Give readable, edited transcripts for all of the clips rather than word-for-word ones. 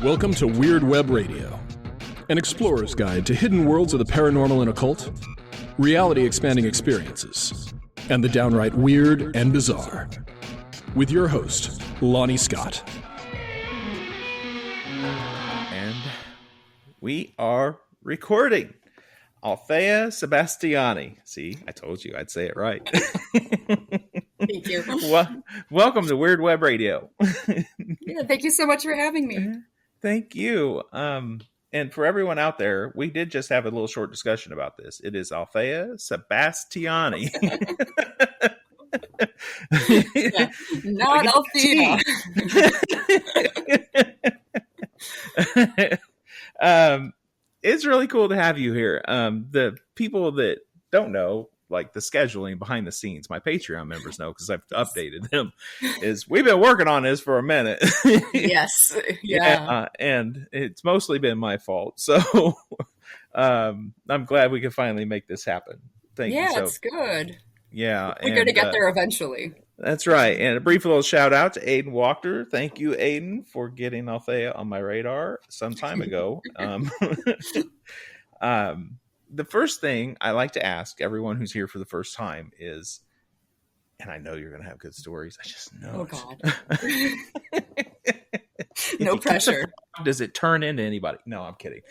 Welcome to Weird Web Radio, an explorer's guide to hidden worlds of the paranormal and occult, reality-expanding experiences, and the downright weird and bizarre. With your host, Lonnie Scott. And we are recording. Althaea Sebastiani. See, I told you I'd say it right. Thank you. Welcome to Weird Web Radio. Yeah, thank you so much for having me. Thank you. And for everyone out there, we did just have a little short discussion about this. It is Althaea Sebastiani. Yeah, not Althea. It's really cool to have you here. The people that don't know, like the scheduling behind the scenes, my Patreon members know because I've updated them, is we've been working on this for a minute. Yes. Yeah. And it's mostly been my fault. So I'm glad we could finally make this happen. Thank you. Yeah, it's good. Yeah. We're going to get there eventually. That's right. And a brief little shout out to Aiden Walker. Thank you, Aiden, for getting Althaea on my radar some time ago. The first thing I like to ask everyone who's here for the first time is, and I know you're going to have good stories. I just know. Oh, God. No pressure. Does it turn into anybody? No, I'm kidding.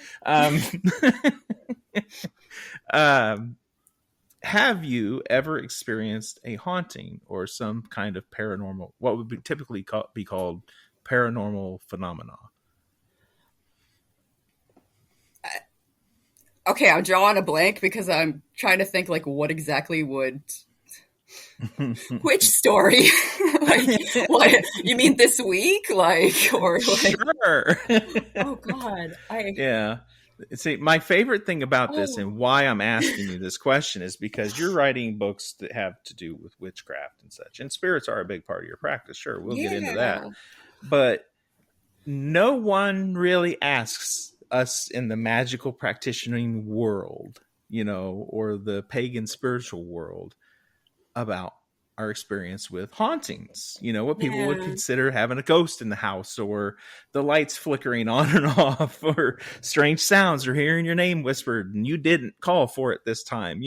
Have you ever experienced a haunting or some kind of paranormal, what would be typically be called paranormal phenomena? Okay, I'm drawing a blank because I'm trying to think like what exactly would... Which story? Like, what, you mean this week? Like, or like... Sure. Oh, God. Yeah. See, my favorite thing about this and why I'm asking you this question is because you're writing books that have to do with witchcraft and such. And spirits are a big part of your practice. Sure, we'll get into that. But no one really asks us in the magical practitioning world, or the pagan spiritual world about our experience with hauntings, what people would consider having a ghost in the house, or the lights flickering on and off, or strange sounds, or hearing your name whispered and you didn't call for it this time,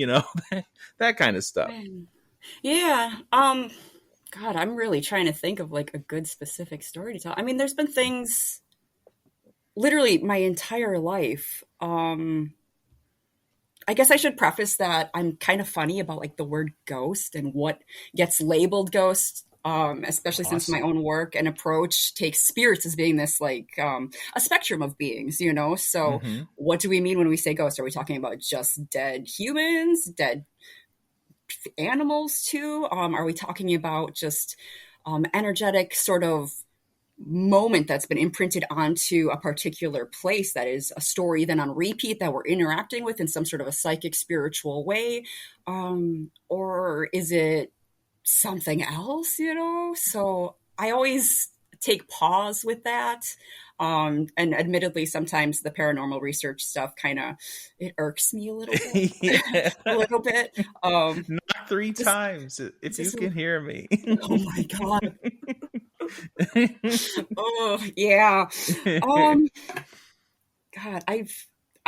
that kind of stuff. Yeah. God, I'm really trying to think of like a good specific story to tell. I mean, there's been things literally my entire life. I guess I should preface that I'm kind of funny about like the word ghost and what gets labeled ghost, especially since my own work and approach takes spirits as being this like a spectrum of beings, So what do we mean when we say ghost? Are we talking about just dead humans, dead animals too? Are we talking about just energetic sort of moment that's been imprinted onto a particular place that is a story then on repeat that we're interacting with in some sort of a psychic spiritual way, or is it something else, so I always take pause with that, and admittedly sometimes the paranormal research stuff kind of it irks me a little bit. A little bit. Not three times if you can hear me. Oh my God. Oh yeah. God, I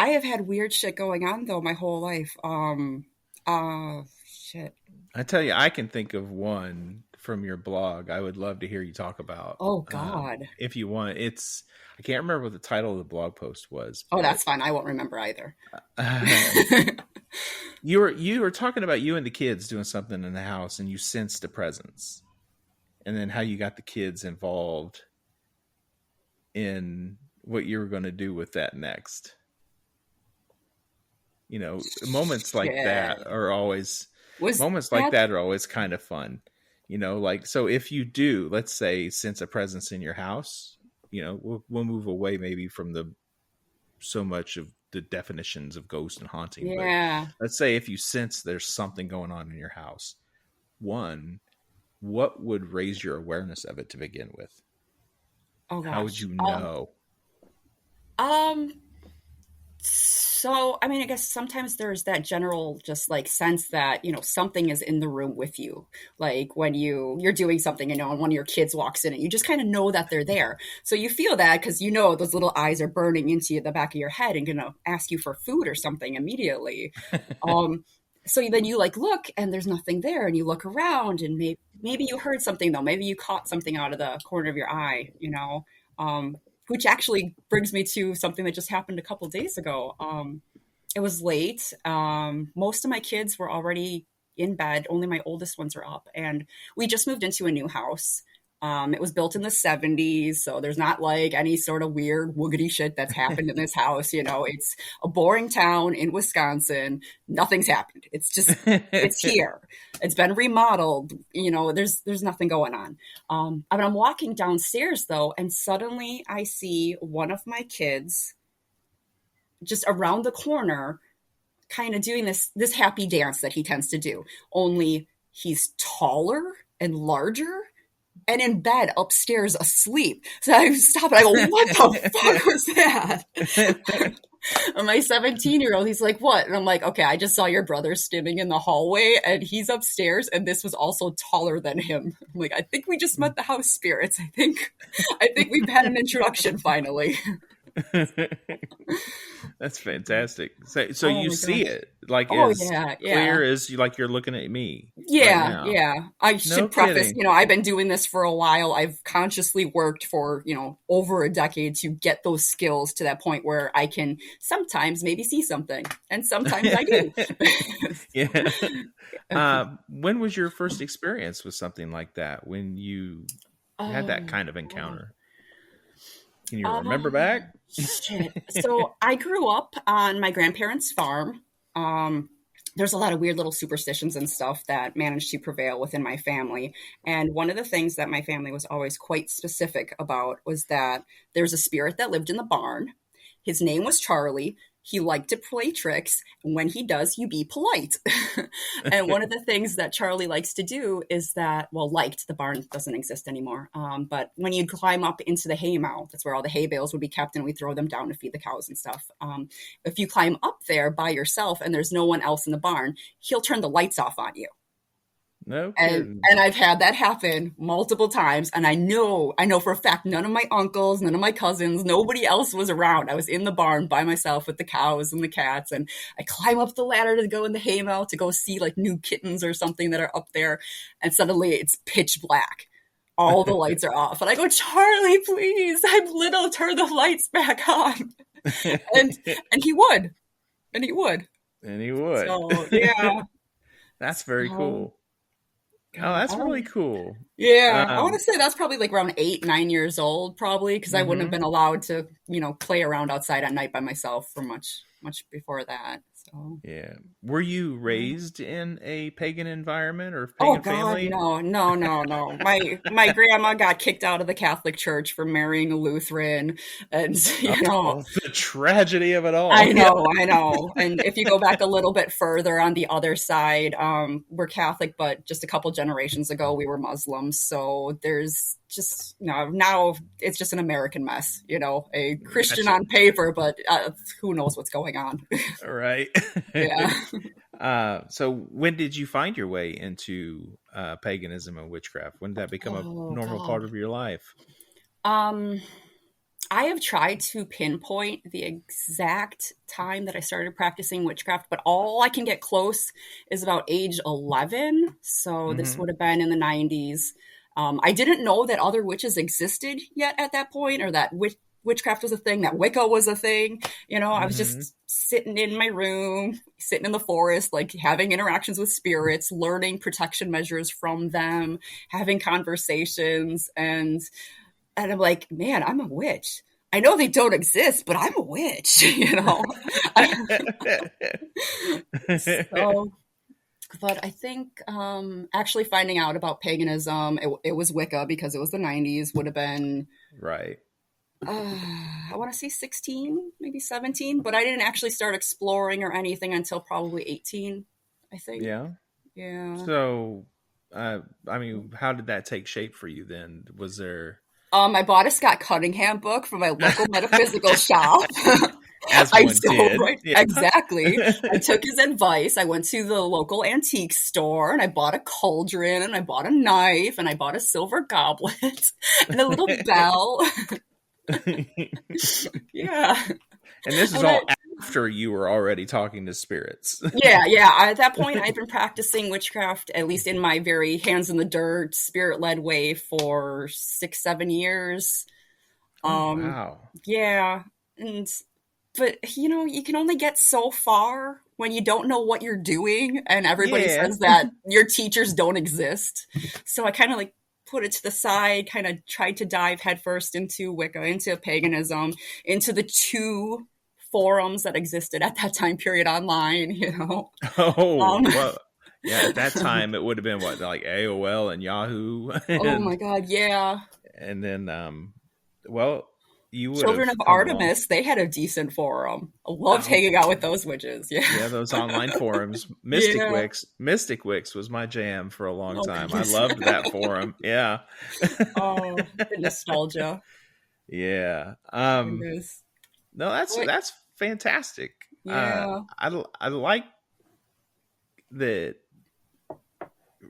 have had weird shit going on though my whole life. Shit. I tell you, I can think of one from your blog I would love to hear you talk about. Oh God. If you want. I can't remember what the title of the blog post was. Oh, that's fine. I won't remember either. You were talking about you and the kids doing something in the house and you sensed a presence. And then how you got the kids involved in what you were going to do with that next. Moments like that are always kind of fun. Like, so if you do, let's say, sense a presence in your house, we'll move away maybe from so much of the definitions of ghost and haunting. Yeah. But let's say if you sense there's something going on in your house, what would raise your awareness of it to begin with? Oh gosh. How would you know? So, I mean, I guess sometimes there's that general just like sense that, something is in the room with you. Like when you're doing something, and one of your kids walks in and you just kind of know that they're there. So you feel that because those little eyes are burning into the back of your head and going to ask you for food or something immediately. So then you like look and there's nothing there, and you look around and maybe you heard something though. Maybe you caught something out of the corner of your eye, which actually brings me to something that just happened a couple of days ago. It was late. Most of my kids were already in bed. Only my oldest ones are up, and we just moved into a new house. It was built in the 70s, so there's not like any sort of weird woogity shit that's happened in this house. It's a boring town in Wisconsin. Nothing's happened. It's just, it's here. It's been remodeled. There's nothing going on. I'm walking downstairs though, and suddenly I see one of my kids just around the corner kind of doing this happy dance that he tends to do. Only he's taller and larger and in bed upstairs asleep. So I stop and I go, what the fuck was that? And my 17-year-old, he's like, what? And I'm like, okay, I just saw your brother stimming in the hallway and he's upstairs and this was also taller than him. I'm like, I think we just met the house spirits. I think we've had an introduction finally. That's fantastic. So you see it like clear as like you're looking at me. Yeah, right yeah. I should preface, I've been doing this for a while. I've consciously worked for, over a decade to get those skills to that point where I can sometimes maybe see something, and sometimes I do. Yeah. When was your first experience with something like that? When you had that kind of encounter? Can you remember back? Shit. So I grew up on my grandparents' farm. There's a lot of weird little superstitions and stuff that managed to prevail within my family. And one of the things that my family was always quite specific about was that there's a spirit that lived in the barn. His name was Charlie. He liked to play tricks. And when he does, you be polite. And one of the things that Charlie likes to do is that, the barn doesn't exist anymore. But when you'd climb up into the hay mow, that's where all the hay bales would be kept and we throw them down to feed the cows and stuff. If you climb up there by yourself and there's no one else in the barn, he'll turn the lights off on you. No kidding. And I've had that happen multiple times. And I know for a fact, none of my uncles, none of my cousins, nobody else was around. I was in the barn by myself with the cows and the cats. And I climb up the ladder to go in the hay mow to go see like new kittens or something that are up there. And suddenly it's pitch black. All the lights are off. And I go, Charlie, please, I'm little, turn the lights back on. And he would. And he would. So, yeah. That's very cool. Oh, that's really cool. Yeah. I want to say that's probably like around 8, 9 years old, probably, because I wouldn't have been allowed to, play around outside at night by myself for much before that. So yeah. Were you raised in a pagan environment or pagan family? No. My grandma got kicked out of the Catholic Church for marrying a Lutheran, and the tragedy of it all. I know. And if you go back a little bit further on the other side, we're Catholic, but just a couple generations ago we were Muslims. So there's just now it's just an American mess, a Christian on paper, but who knows what's going on. Right. Yeah. So when did you find your way into paganism and witchcraft? When did that become a normal part of your life? I have tried to pinpoint the exact time that I started practicing witchcraft, but all I can get close is about age 11. So this would have been in the 90s. I didn't know that other witches existed yet at that point, or that witchcraft was a thing, that Wicca was a thing. I was just sitting in my room, sitting in the forest, like having interactions with spirits, learning protection measures from them, having conversations. And I'm like, man, I'm a witch. I know they don't exist, but I'm a witch, So, but I think actually finding out about paganism, it was Wicca because it was the 90s, would have been right. I want to say 16, maybe 17, but I didn't actually start exploring or anything until probably 18, I think. Yeah. So, how did that take shape for you then? Was there... I bought a Scott Cunningham book from my local metaphysical shop. As one did. Right. Yeah. Exactly. I took his advice. I went to the local antique store and I bought a cauldron and I bought a knife and I bought a silver goblet and a little bell. Yeah. And this is all after you were already talking to spirits. Yeah. At that point, I'd been practicing witchcraft, at least in my very hands in the dirt, spirit-led way for 6-7 years. Wow. Yeah. But, you can only get so far when you don't know what you're doing. And everybody says that your teachers don't exist. So I kind of put it to the side, kind of tried to dive headfirst into Wicca, into paganism, into the 2 forums that existed at that time period online, Well, yeah, at that time it would have been what, like AOL and Yahoo. Oh my God, yeah. And then, you would Children of Artemis, they had a decent forum. I loved hanging out with those witches. Yeah, those online forums. Mystic Wix was my jam for a long time. I loved that forum. Yeah. Oh, the nostalgia. Yeah. No, that's fantastic. Yeah. I like that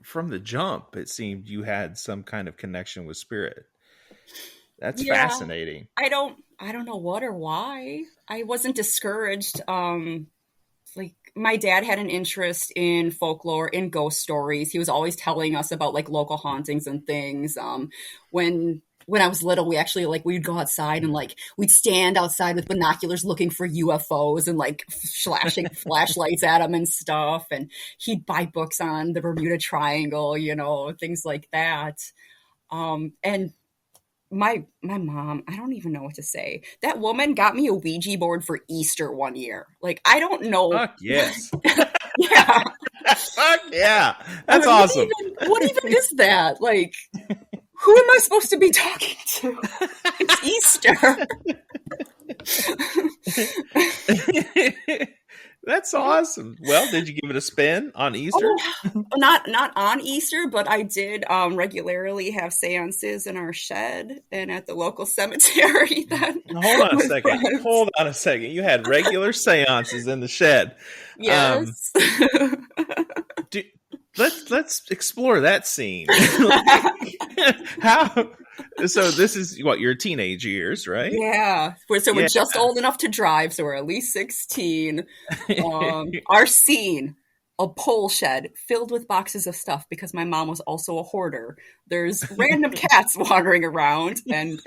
from the jump. It seemed you had some kind of connection with spirit. That's fascinating. I don't know what or why. I wasn't discouraged. My dad had an interest in folklore, in ghost stories. He was always telling us about local hauntings and things. When I was little, we actually we'd go outside and we'd stand outside with binoculars looking for UFOs and flashing flashlights at them and stuff. And he'd buy books on the Bermuda Triangle, things like that. And my mom, I don't even know what to say. That woman got me a Ouija board for Easter one year. I don't know. Fuck yes. Yeah. Fuck yeah. That's awesome. What even is that? Who am I supposed to be talking to? It's Easter. That's awesome. Well, did you give it a spin on Easter? Not on Easter, but I did regularly have seances in our shed and at the local cemetery. Hold on a second. You had regular seances in the shed. Yes. Let's explore that scene. How? So this is your teenage years, right? Yeah. We're just old enough to drive, so we're at least 16. Our scene, a pole shed filled with boxes of stuff because my mom was also a hoarder. There's random cats wandering around, and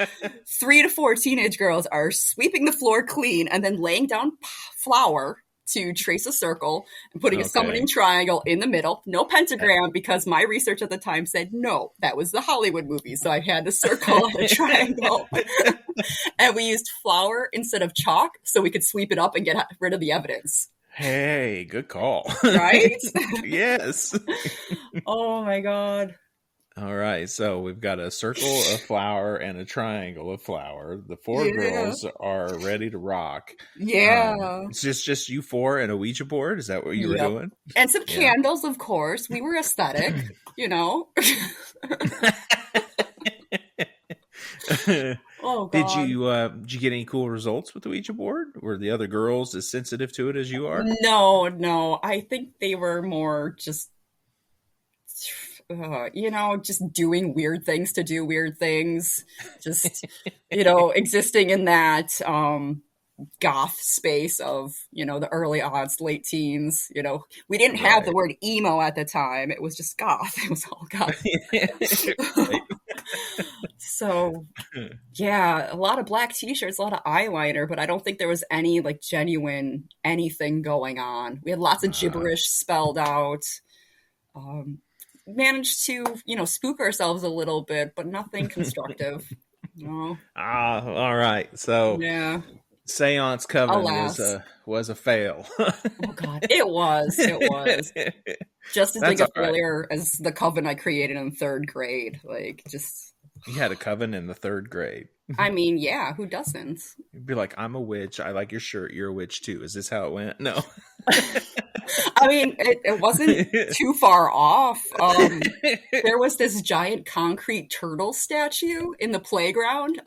3 to 4 teenage girls are sweeping the floor clean and then laying down flour to trace a circle and putting a summoning triangle in the middle. No pentagram, because my research at the time said no, that was the Hollywood movie. So I had a circle and a triangle. And we used flour instead of chalk so we could sweep it up and get rid of the evidence. Hey, good call. Right? Yes. Oh my God. All right, so we've got a circle of flour and a triangle of flour. The 4 girls are ready to rock. Yeah. It's just you 4 and a Ouija board? Is that what you were doing? And some candles, of course. We were aesthetic, Oh, God. Did you get any cool results with the Ouija board? Were the other girls as sensitive to it as you are? No. I think they were more just just doing weird things to do weird things, just existing in that goth space of the early aughts, late teens. We didn't have the word emo at the time. It was just goth. It was all goth. So yeah, a lot of black t-shirts, a lot of eyeliner, but I don't think there was any genuine anything going on. We had lots of gibberish spelled out. Managed to, spook ourselves a little bit, but nothing constructive. No. All right. So yeah, Seance Coven was a fail. Oh God, it was just as big a failure as the coven I created in 3rd grade. You had a coven in the 3rd grade. I mean, yeah, who doesn't? You'd be like, I'm a witch. I like your shirt. You're a witch too. Is this how it went? No. I mean, it wasn't too far off. There was this giant concrete turtle statue in the playground.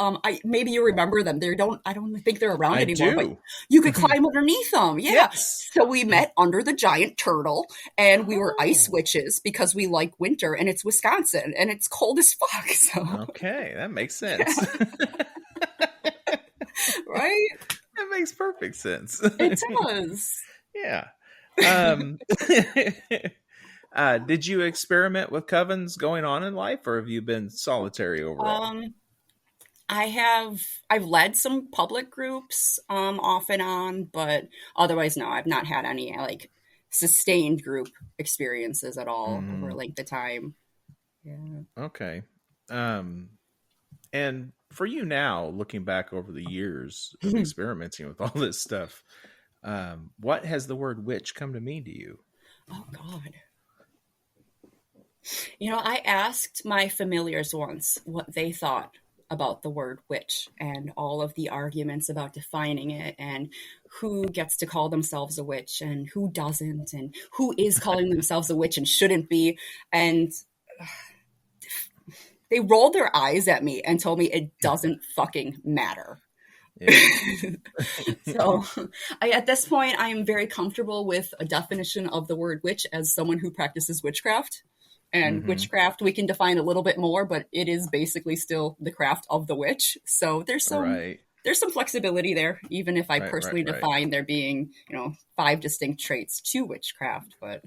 Maybe you remember them. I don't think they're around I anymore, but do. you could climb underneath them. Yeah. Yes. So we met under the giant turtle, and we were ice Oh. witches because we like winter, and it's Wisconsin, and it's cold as fuck. So Okay, that makes sense. right, That makes perfect sense. it does. Yeah. Did you experiment with covens going on in life, or have you been solitary overall? I've led some public groups off and on, but otherwise no, I've not had any like sustained group experiences at all over a length of time. Yeah. Okay. And for you now, looking back over the years of experimenting with all this stuff, what has the word witch come to mean to you? Oh God. I asked my familiars once what they thought about the word witch and all of the arguments about defining it and who gets to call themselves a witch and who doesn't and who is calling themselves a witch and shouldn't be. And they rolled their eyes at me and told me it doesn't fucking matter. Yeah. So at this point, I am very comfortable with a definition of the word witch as someone who practices witchcraft. And witchcraft, we can define a little bit more, but it is basically still the craft of the witch. So there's some flexibility there, even if I personally define there being, 5 distinct traits to witchcraft. But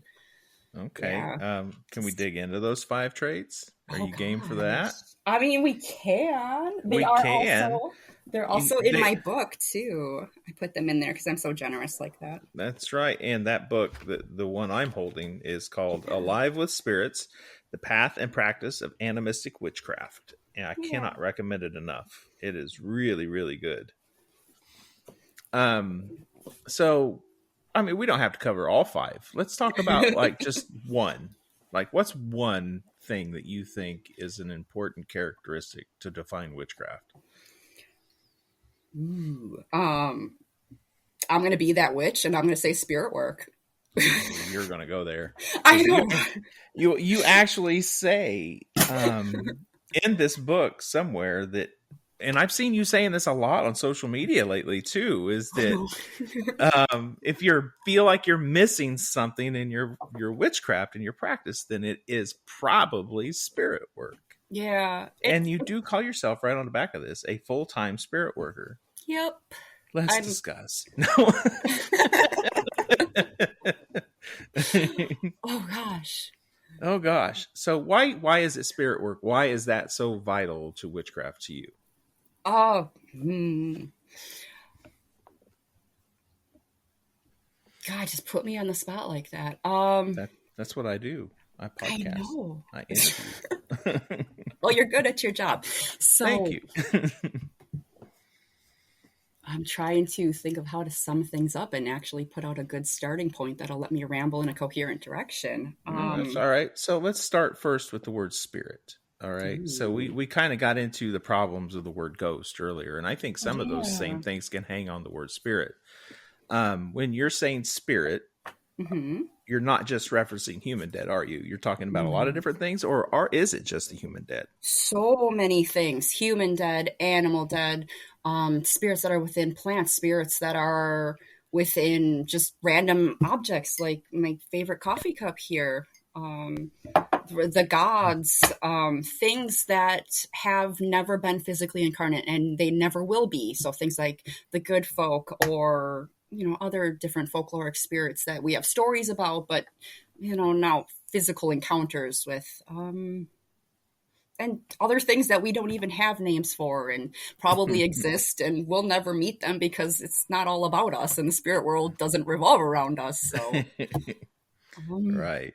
okay, yeah. Can we dig into those 5 traits? Are you game for that? I mean, we can. They're also in my book too. I put them in there because I'm so generous like that. That's right. And that book, the one I'm holding, is called Alive with Spirits, The Path and Practice of Animistic Witchcraft. And I cannot recommend it enough. It is really, really good. So, I mean, we don't have to cover all 5. Let's talk about like just one. Like, what's one thing that you think is an important characteristic to define witchcraft? Ooh, I'm going to be that witch, and I'm going to say spirit work. You're going to go there. I know. You actually say in this book somewhere that, and I've seen you saying this a lot on social media lately too, is that if you feel like you're missing something in your witchcraft and your practice, then it is probably spirit work. Yeah. And you do call yourself, right on the back of this, a full-time spirit worker. Yep. Let's discuss. No. Oh gosh. Oh gosh. So why is it spirit work? Why is that so vital to witchcraft to you? Oh, God, just put me on the spot like that. That's what I do. I podcast. I know. I interview. Well, you're good at your job. So Thank you. I'm trying to think of how to sum things up and actually put out a good starting point that'll let me ramble in a coherent direction. That's all right. So let's start first with the word spirit. All right. Ooh. So we kind of got into the problems of the word ghost earlier, and I think some of those same things can hang on the word spirit. When you're saying spirit, you're not just referencing human dead, are you? You're talking about a lot of different things, or is it just the human dead? So many things. Human dead, animal dead, spirits that are within plants, spirits that are within just random objects, like my favorite coffee cup here. The gods, things that have never been physically incarnate and they never will be. So things like the good folk or, other different folkloric spirits that we have stories about, but, now physical encounters with, and other things that we don't even have names for and probably exist and we'll never meet them because it's not all about us and the spirit world doesn't revolve around us. So, right.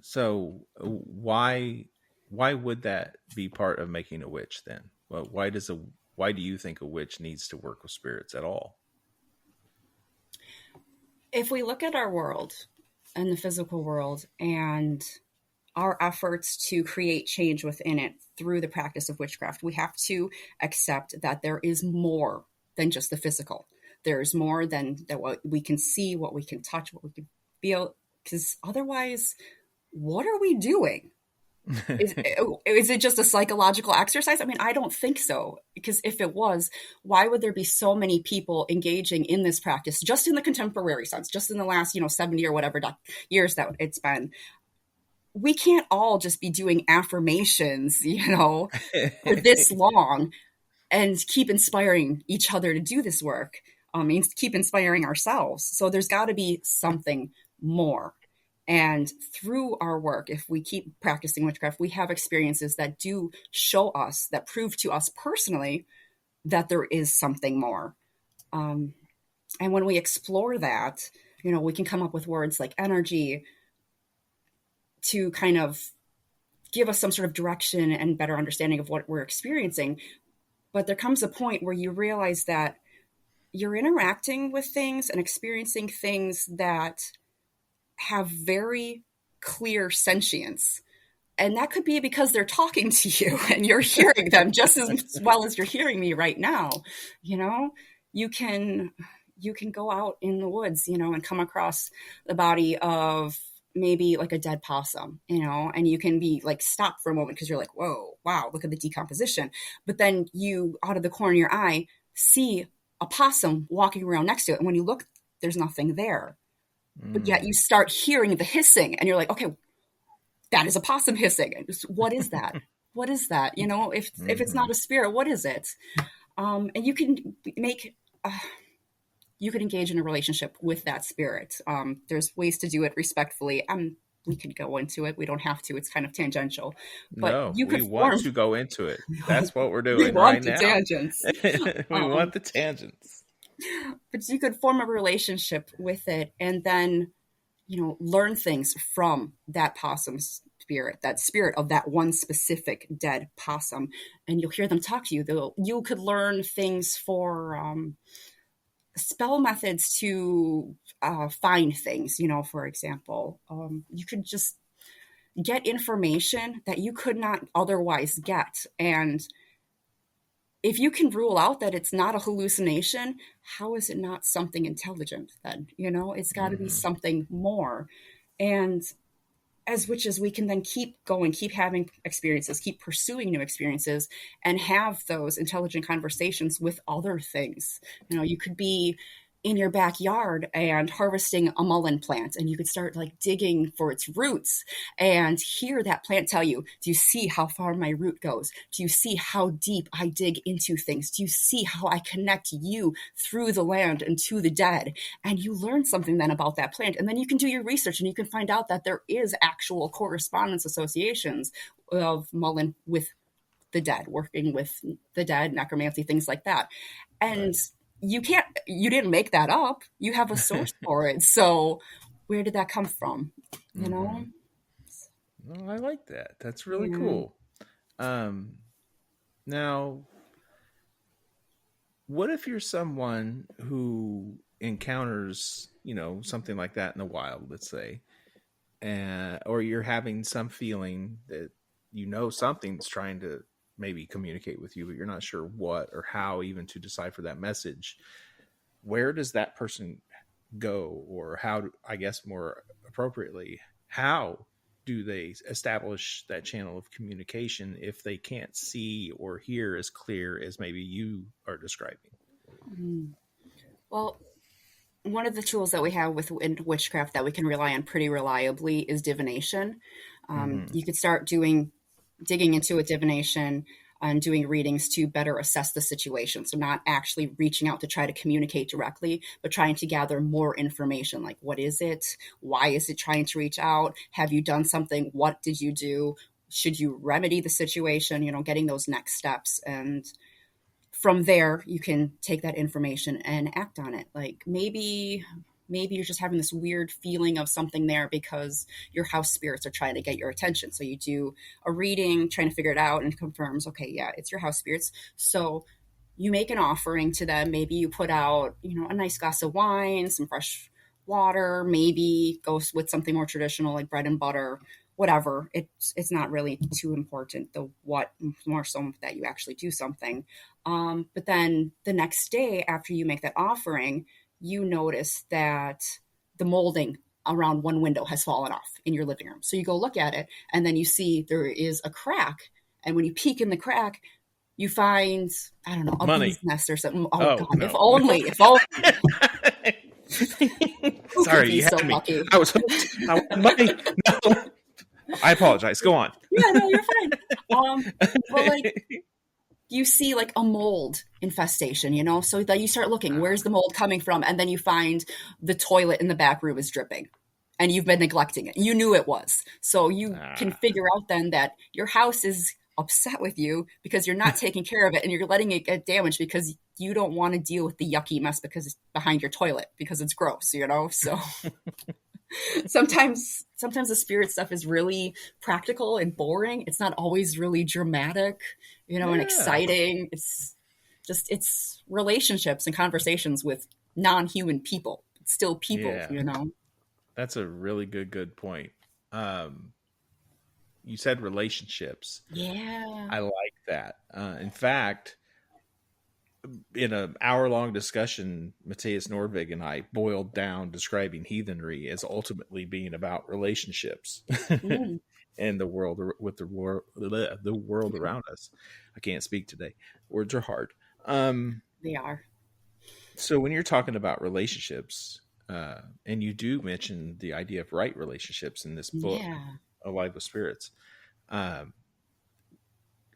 So why would that be part of making a witch then? Well, why do you think a witch needs to work with spirits at all? If we look at our world and the physical world and our efforts to create change within it through the practice of witchcraft, we have to accept that there is more than just the physical. there's more than that what we can see, what we can touch, what we can feel, because otherwise, what are we doing? Is it just a psychological exercise? I mean, I don't think so, because if it was, why would there be so many people engaging in this practice just in the contemporary sense, just in the last 70 or whatever years that it's been? We can't all just be doing affirmations for this long and keep inspiring each other to do this work, keep inspiring ourselves. So there's got to be something more. And through our work, if we keep practicing witchcraft, we have experiences that do show us, that prove to us personally that there is something more. And when we explore that, we can come up with words like energy to kind of give us some sort of direction and better understanding of what we're experiencing. But there comes a point where you realize that you're interacting with things and experiencing things that have very clear sentience. And that could be because they're talking to you and you're hearing them just as well as you're hearing me right now. You can go out in the woods, and come across the body of maybe like a dead possum, and you can be like stopped for a moment because you're like, whoa, wow, look at the decomposition. But then you, out of the corner of your eye, see a possum walking around next to it. And when you look, there's nothing there. But yet you start hearing the hissing and you're like, okay, that is a possum hissing. And what is that? What is that? If it's not a spirit, what is it? And you can engage in a relationship with that spirit. There's ways to do it respectfully. We could go into it. We don't have to. It's kind of tangential. But no, we want to go into it. That's what we're doing right now. Tangents. We want the tangents. But you could form a relationship with it and then, learn things from that possum spirit, that spirit of that one specific dead possum. And you'll hear them talk to you. You could learn things for spell methods to find things, for example. You could just get information that you could not otherwise get. And if you can rule out that it's not a hallucination, how is it not something intelligent then? It's got to be something more. And as witches, we can then keep going, keep having experiences, keep pursuing new experiences, and have those intelligent conversations with other things. You could be in your backyard and harvesting a mullein plant, and you could start like digging for its roots and hear that plant tell you, do you see how far my root goes? Do you see how deep I dig into things? Do you see how I connect you through the land and to the dead? And you learn something then about that plant. And then you can do your research and you can find out that there is actual correspondence associations of mullein with the dead, working with the dead, necromancy, things like that. And you didn't make that up. You have a source for it. So where did that come from? Well, I like that. That's really cool. Now, what if you're someone who encounters, something like that in the wild, let's say, or you're having some feeling that, something's trying to maybe communicate with you, but you're not sure what or how even to decipher that message. Where does that person go, or how, I guess more appropriately, how do they establish that channel of communication if they can't see or hear as clear as maybe you are describing? Well, one of the tools that we have in witchcraft that we can rely on pretty reliably is divination. You could start digging into a divination and doing readings to better assess the situation. So not actually reaching out to try to communicate directly, but trying to gather more information. Like, what is it? Why is it trying to reach out? Have you done something? What did you do? Should you remedy the situation? Getting those next steps. And from there, you can take that information and act on it. Like maybe you're just having this weird feeling of something there because your house spirits are trying to get your attention. So you do a reading, trying to figure it out, and it confirms, okay, yeah, it's your house spirits. So you make an offering to them. Maybe you put out, a nice glass of wine, some fresh water, maybe go with something more traditional like bread and butter, whatever. It's not really too important, the what, more so that you actually do something. But then the next day after you make that offering, you notice that the molding around one window has fallen off in your living room. So you go look at it, and then you see there is a crack. And when you peek in the crack, you find, I don't know, a Money. bee's nest or something. Oh, God, no. if only. Sorry, you so had me. lucky. I was hooked. I want money. No. I apologize. Go on. Yeah, no, you're fine. But like, you see like a mold infestation, you know? So then you start looking, where's the mold coming from? And then you find the toilet in the back room is dripping, and you've been neglecting it. You knew it was. So you can figure out then that your house is upset with you because you're not taking care of it, and you're letting it get damaged because you don't want to deal with the yucky mess because it's behind your toilet because it's gross, you know? So sometimes the spirit stuff is really practical and boring. It's not always really dramatic, you know, and exciting. It's relationships and conversations with non-human people. It's still people, you know? That's a really good point. You said relationships. Yeah. I like that. In fact, in an hour-long discussion, Matthias Norvig and I boiled down describing heathenry as ultimately being about relationships and the world with the world around us. I can't speak today. Words are hard. They are. So when you're talking about relationships, and you do mention the idea of right relationships in this book, Alive with Spirits,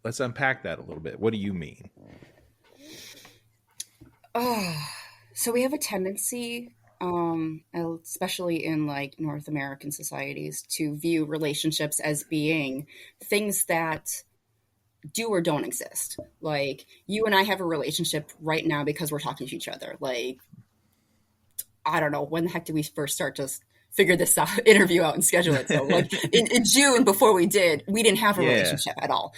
let's unpack that a little bit. What do you mean? So we have a tendency, especially in like North American societies, to view relationships as being things that do or don't exist. Like, you and I have a relationship right now because we're talking to each other. Like, I don't know, when the heck did we first start to figure this interview out and schedule it? So like in June, before we didn't have a relationship at all.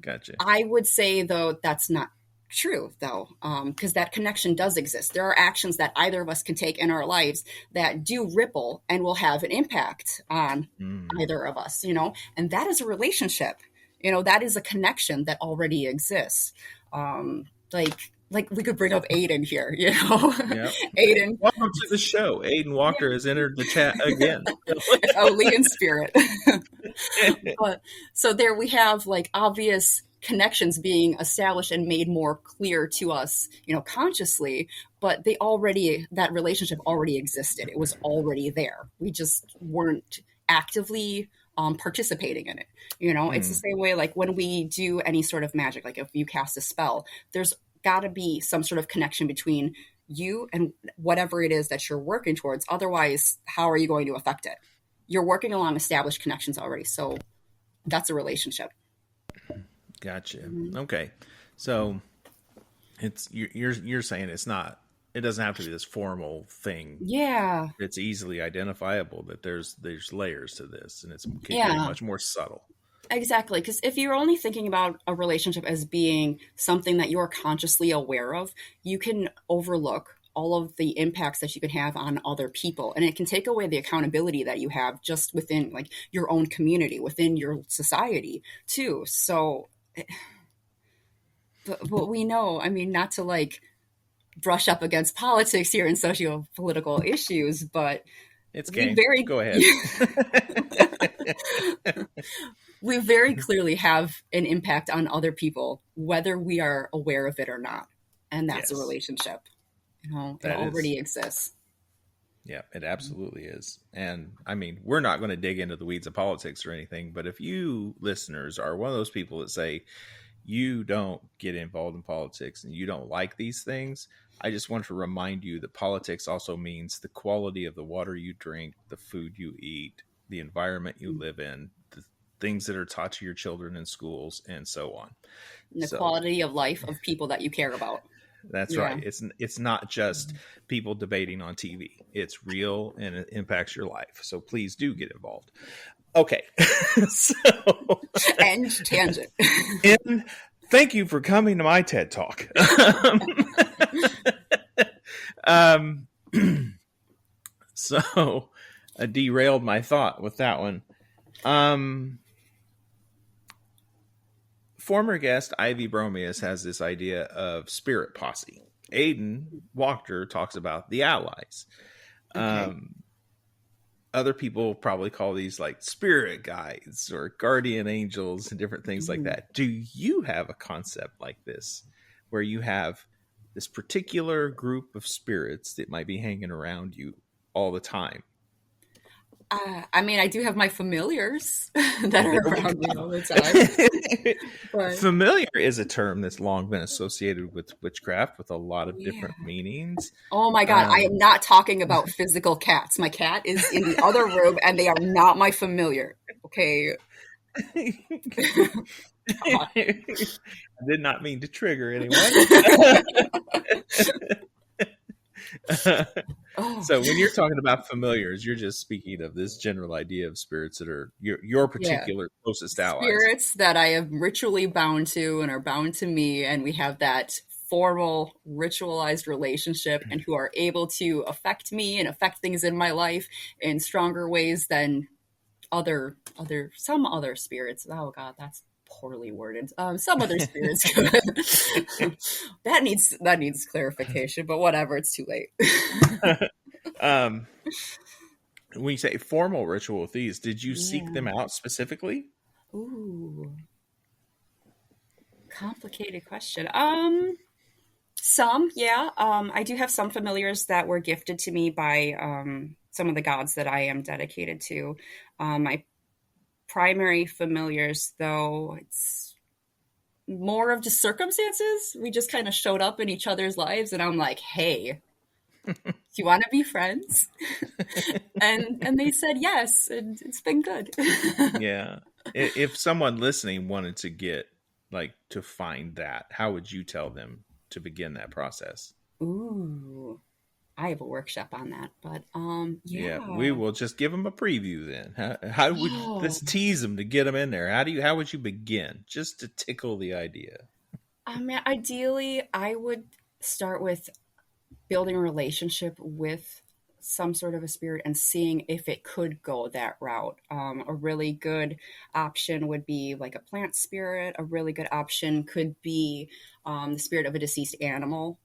Gotcha. I would say though, that's not true though, because that connection does exist. There are actions that either of us can take in our lives that do ripple and will have an impact on either of us, you know, and that is a relationship, you know, that is a connection that already exists. Like we could bring up Aiden here, you know. Yep. Aiden, welcome to the show. Aiden Walker has entered the chat again. Only in spirit. But so there we have like obvious connections being established and made more clear to us, you know, consciously, but that relationship already existed. It was already there. We just weren't actively participating in it. You know, it's the same way like when we do any sort of magic, like if you cast a spell, there's got to be some sort of connection between you and whatever it is that you're working towards. Otherwise, how are you going to affect it? You're working along established connections already. So that's a relationship. Gotcha. Mm-hmm. Okay. So you're saying it doesn't have to be this formal thing. Yeah. It's easily identifiable that there's layers to this, and it can be much more subtle. Exactly. Because if you're only thinking about a relationship as being something that you're consciously aware of, you can overlook all of the impacts that you can have on other people. And it can take away the accountability that you have just within like your own community, within your society too. So, but we know, I mean, not to like brush up against politics here and socio-political issues, but it's game. Go ahead. We very clearly have an impact on other people, whether we are aware of it or not. And that's a relationship. You know, it already exists. Yeah, it absolutely is. And I mean, we're not going to dig into the weeds of politics or anything, but if you listeners are one of those people that say you don't get involved in politics and you don't like these things, I just want to remind you that politics also means the quality of the water you drink, the food you eat, the environment you live in, the things that are taught to your children in schools, and so on. And the quality of life of people that you care about. That's right. It's not just people debating on TV. It's real and it impacts your life. So please do get involved. Okay. And tangent. And thank you for coming to my TED Talk. So I derailed my thought with that one. Former guest Ivy Bromius has this idea of spirit posse. Aidan Wachter talks about the allies. Okay. Other people probably call these like spirit guides or guardian angels and different things like that. Do you have a concept like this where you have this particular group of spirits that might be hanging around you all the time? I mean, I do have my familiars that are around me all the time. But Familiar is a term that's long been associated with witchcraft with a lot of yeah. different meanings. Oh my God, I am not talking about physical cats. My cat is in the other room and they are not my familiar. Okay. I did not mean to trigger anyone. So when you're talking about familiars, you're just speaking of this general idea of spirits that are your particular closest allies. Spirits that I am ritually bound to and are bound to me, and we have that formal ritualized relationship, and who are able to affect me and affect things in my life in stronger ways than some other spirits. Oh God, that's poorly worded. Some other spirits could. that needs clarification, but whatever, it's too late. When you say formal ritual with these, did you seek them out specifically? Ooh, complicated question. Some, yeah. I do have some familiars that were gifted to me by some of the gods that I am dedicated to. My primary familiars, though, it's more of just circumstances. We just kind of showed up in each other's lives, and I'm like, hey, do you want to be friends? and they said yes, and it's been good. Yeah. If someone listening wanted to get to find that, how would you tell them to begin that process? Ooh, I have a workshop on that, but yeah, we will just give them a preview then. How would let's tease them to get them in there? How would you begin just to tickle the idea? I mean, ideally, I would start with building a relationship with some sort of a spirit and seeing if it could go that route. A really good option would be like a plant spirit. A really good option could be the spirit of a deceased animal.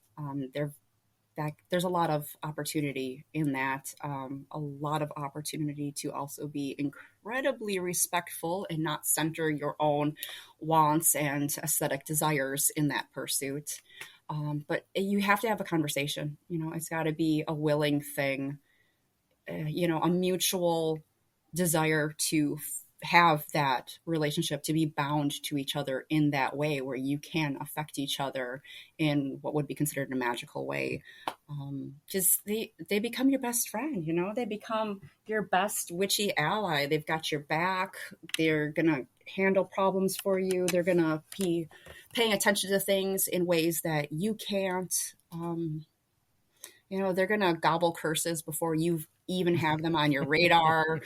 There's a lot of opportunity in that. A lot of opportunity to also be incredibly respectful and not center your own wants and aesthetic desires in that pursuit. But you have to have a conversation. It's got to be a willing thing, a mutual desire to have that relationship, to be bound to each other in that way where you can affect each other in what would be considered a magical way. Just they become your best friend, they become your best witchy ally. They've got your back. They're going to handle problems for you. They're going to be paying attention to things in ways that you can't. They're going to gobble curses before you even have them on your radar.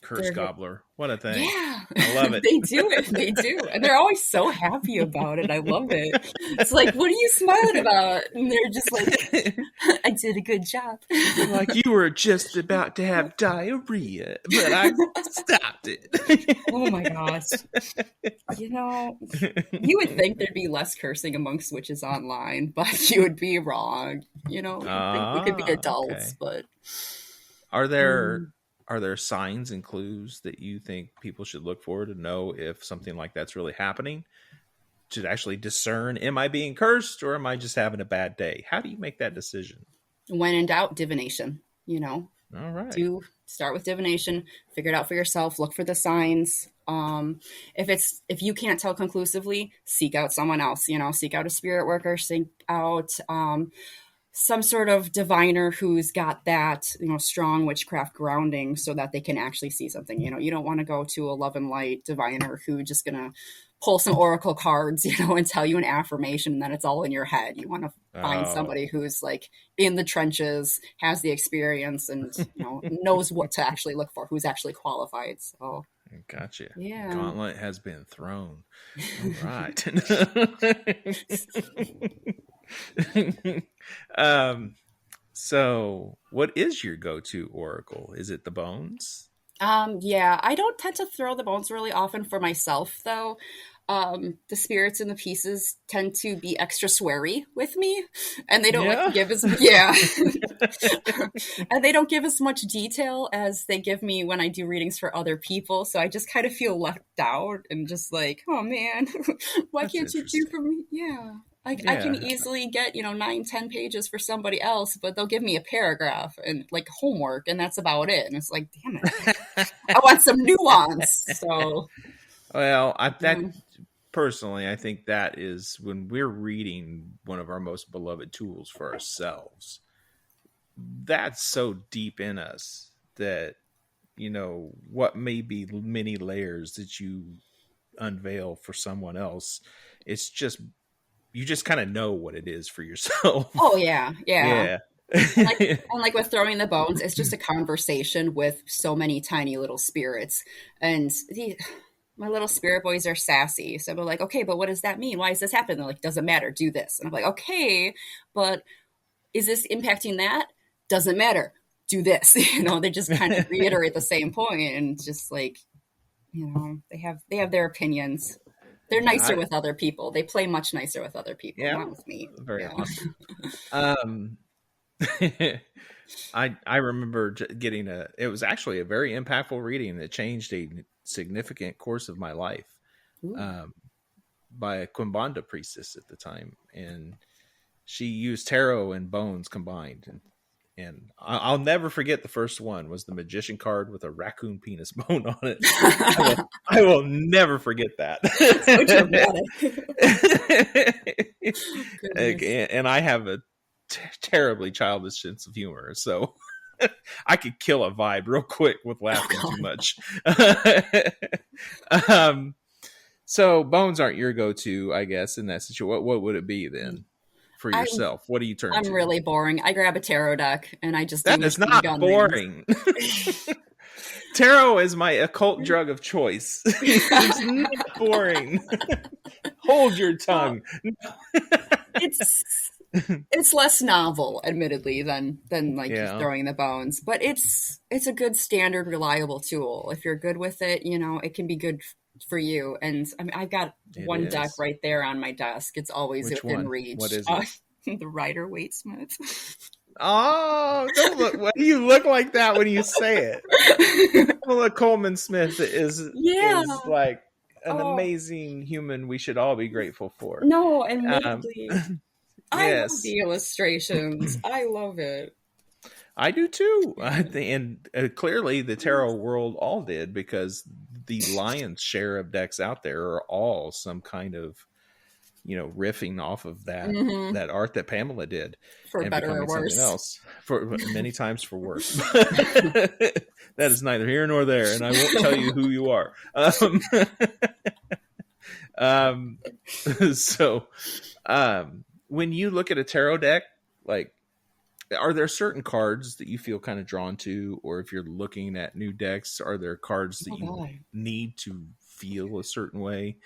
Curse gobbler. What a thing. Yeah. I love it. They do. And they're always so happy about it. I love it. It's like, what are you smiling about? And they're just like, I did a good job. Like you were just about to have diarrhea, but I stopped it. Oh my gosh. You would think there'd be less cursing amongst witches online, but you would be wrong. We could be adults, okay. But are there signs and clues that you think people should look for to know if something like that's really happening? To actually discern, am I being cursed or am I just having a bad day? How do you make that decision? When in doubt, divination, All right. Do start with divination, figure it out for yourself, look for the signs. If you can't tell conclusively, seek out someone else, seek out a spirit worker, seek out some sort of diviner who's got that, strong witchcraft grounding so that they can actually see something. You don't want to go to a love and light diviner who just going to pull some oracle cards, and tell you an affirmation and then it's all in your head. You want to find somebody who's like in the trenches, has the experience and, knows what to actually look for, who's actually qualified. So. Gotcha. Yeah. Gauntlet has been thrown. All right. So what is your go-to oracle? Is it the bones? Yeah, I don't tend to throw the bones really often for myself, though. The spirits in the pieces tend to be extra sweary with me, and they don't like to Yeah. give as yeah, and they don't give as much detail as they give me when I do readings for other people. So I just kind of feel left out and just like, oh man, why That's can't you do interesting. for me? Yeah. I can Yeah. easily get, 9, 10 pages for somebody else, but they'll give me a paragraph and like homework, and that's about it. And it's like, damn it, I want some nuance. So, Well, that yeah. personally, I think that is when we're reading one of our most beloved tools for ourselves. That's so deep in us that, what may be many layers that you unveil for someone else, it's just, you just kind of know what it is for Oh yourself. yeah, yeah. Yeah. And like with throwing the bones, it's just a conversation with so many tiny little spirits. And my little spirit boys are sassy. So they're like, okay, but what does that mean? Why is this happening? They're like, doesn't matter, do this. And I'm like, okay, but is this impacting that? Doesn't matter, do this. They just kind of reiterate the same point, and just like, they have their opinions. They're Yeah, nicer with other people. They play much nicer with other people, yeah, not with me. very Yeah. awesome. Um, I remember getting it was actually a very impactful reading that changed a significant course of my life, Ooh. um, by a Quimbanda priestess at the time, and she used tarot and bones combined, and I'll never forget the first one was the magician card with a raccoon penis bone on it. I will never forget that. So dramatic. Goodness. And I have a terribly childish sense of humor, so I could kill a vibe real quick with laughing Oh, too much. um, so bones aren't your go-to, I guess, in that situation. What would it be then for I'm yourself? What do you turn I'm to? really boring. I grab a tarot deck and I just do That is machine not gun readings. boring. Tarot is my occult drug of choice. It's not boring. Hold your Well, tongue. it's it's less novel, admittedly, than like just Yeah, throwing the bones, but it's a good standard, reliable tool. If you're good with it, it can be good for you. And I mean, I've got it one deck is. right there on my desk. It's always Which within one? What reach. is it? The Rider Waitesmith. Oh, don't look. Why do you look like that when you say it? Pamela Coleman Smith Yeah. is like an Oh, amazing human we should all be grateful for. no, Um, admittedly. I love yes, the illustrations. I love it. I do too. Yeah. And clearly the tarot world all did, because the lion's share of decks out there are all some kind of, riffing off of Hmm. that art that Pamela did For and better or becoming something worse. else, for many times for worse. That is neither here nor there, and I won't tell you who you are. Um, so, when you look at a tarot deck, like, are there certain cards that you feel kind of drawn to, or if you're looking at new decks, are there cards that Oh you God. need to feel a certain way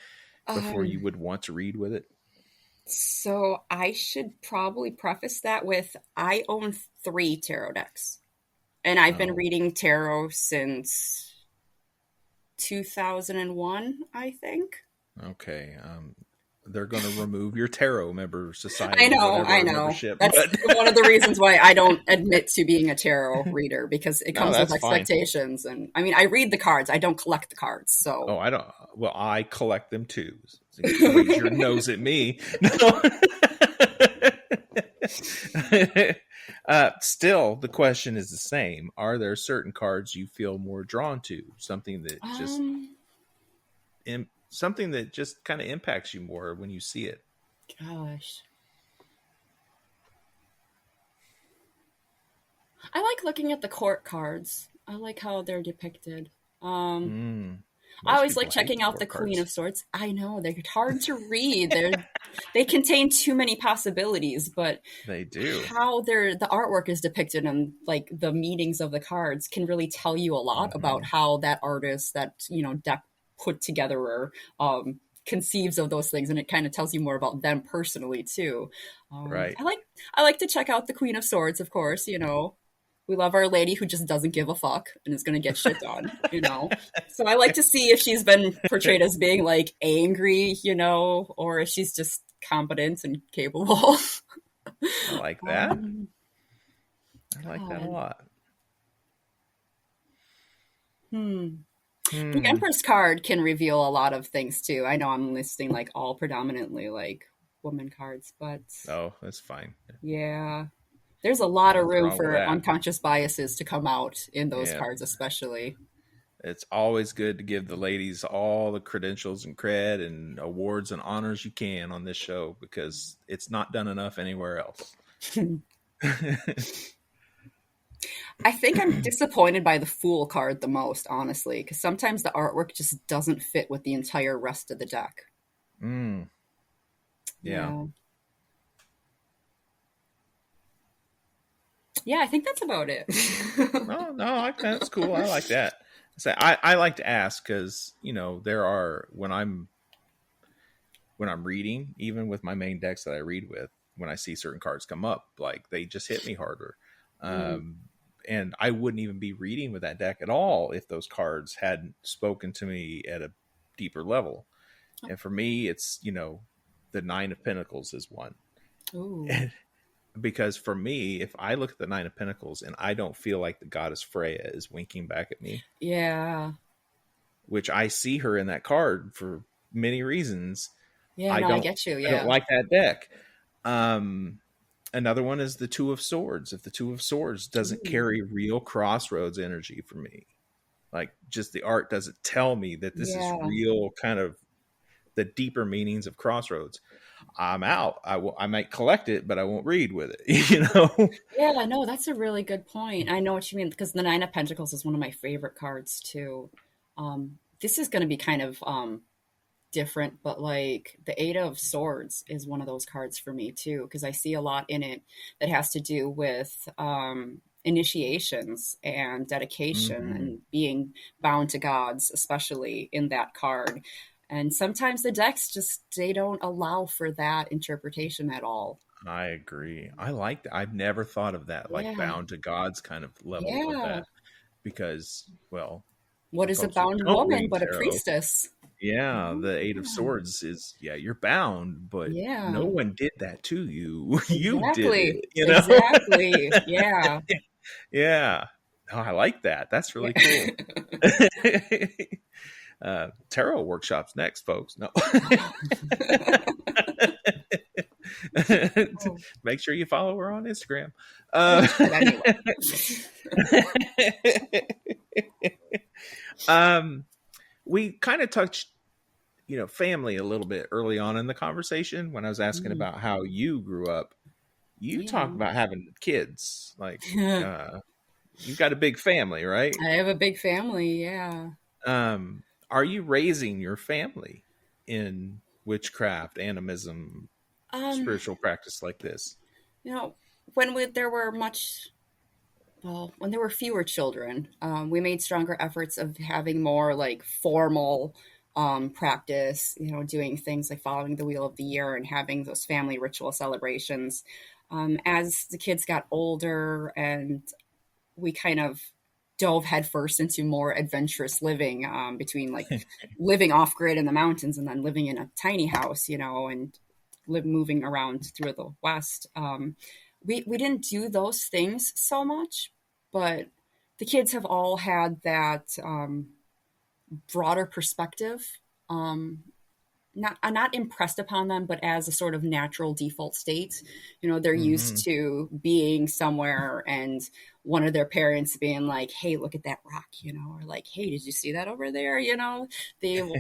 before you Um, would want to read with it? so I should probably preface that with I own 3 tarot decks. And I've been Oh, reading tarot since 2001, I think. okay. They're going to remove your tarot member I society, know, I whatever know. membership, That's but one of the reasons why I don't admit to being a tarot reader, because it no, comes with that's fine. expectations. And I mean, I read the cards, I don't collect the cards. So, Oh, I don't. Well, I collect them too. Raise your nose at me. No. Still, the question is the same. Are there certain cards you feel more drawn to? um, Something that just kind of impacts you more when you see it. gosh. I like looking at the court cards. I like how they're depicted. Um, Mm. I Most always like people hate checking the out the court Queen cards. of Swords. I know they're hard to read. They contain too many possibilities, but They do. how the artwork is depicted and like the meanings of the cards can really tell you a lot about Hmm. how that artist, that deck put together, or conceives of those things, and it kind of tells you more about them personally too. Right. I like to check out the Queen of Swords, of course. We love our lady who just doesn't give a fuck and is going to get shit done, you know? So I like to see if she's been portrayed as being like angry, you know, or if she's just competent and capable. I like that. I like that a lot. The Empress card can reveal a lot of things too. I know I'm listing like all predominantly like woman cards, but Oh, that's fine. yeah, there's a lot of Nothing's room wrong for with that. unconscious biases to come out in those Yeah. cards, especially. It's always good to give the ladies all the credentials and cred and awards and honors you can on this show, because it's not done enough anywhere else. I think I'm disappointed by the Fool card the most, honestly, because sometimes the artwork just doesn't fit with the entire rest of the deck. Yeah. Yeah, I think that's about it. No, that's cool. I like that. So I like to ask because, you know, there are, when I'm reading, even with my main decks that I read with, when I see certain cards come up, like they just hit me harder. And I wouldn't even be reading with that deck at all if those cards hadn't spoken to me at a deeper level. And for me, it's, you know, the Nine of Pentacles is one. Ooh. Because for me, if I look at the Nine of Pentacles and I don't feel like the goddess Freya is winking back at me, Yeah. which I see her in that card for many reasons. Yeah, I get you. Yeah. I don't like that deck. Another one is the Two of Swords. If the Two of Swords doesn't carry real crossroads energy for me, like just the art doesn't tell me that this is real, kind of the deeper meanings of crossroads, I'm out. I might collect it, but I won't read with it, you know? Yeah, no, that's a really good point. I know what you mean, because the Nine of Pentacles is one of my favorite cards too. This is going to be kind of different, but like the Eight of Swords is one of those cards for me too, because I see a lot in it that has to do with initiations and dedication and being bound to gods, especially in that card. And sometimes the decks just, they don't allow for that interpretation at all. I agree. I like that. I've never thought of that, like bound to gods kind of level of that, because, well, what is a bound woman but a priestess? Yeah, the Eight of Swords is, you're bound, but no one did that to you. You did it, you know? Exactly. Yeah. Yeah. Oh, I like that. That's really cool. Tarot workshops next, folks. No. Make sure you follow her on Instagram. We kind of touched, you know, family a little bit early on in the conversation when I was asking about how you grew up. You talked about having kids, like you've got a big family, right? I have a big family, yeah. Are you raising your family in witchcraft, animism, spiritual practice like this? You know, when there were fewer children, we made stronger efforts of having more like formal practice, you know, doing things like following the Wheel of the Year and having those family ritual celebrations. As the kids got older and we kind of dove headfirst into more adventurous living, between like living off grid in the mountains and then living in a tiny house, you know, and moving around through the West. We didn't do those things so much, but the kids have all had that broader perspective, not impressed upon them, but as a sort of natural default state. You know, they're used to being somewhere and one of their parents being like, hey, look at that rock, you know, or like, hey, did you see that over there? You know, they've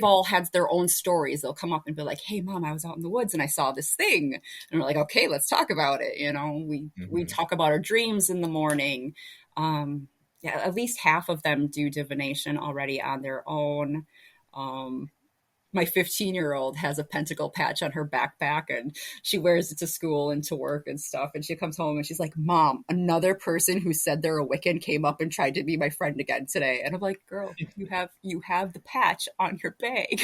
all had their own stories. They'll come up and be like, hey, Mom, I was out in the woods and I saw this thing. And we're like, okay, let's talk about it. You know, we talk about our dreams in the morning. At least half of them do divination already on their own. My 15-year-old has a pentacle patch on her backpack and she wears it to school and to work and stuff. And she comes home and she's like, Mom, another person who said they're a Wiccan came up and tried to be my friend again today. And I'm like, girl, you have the patch on your bag.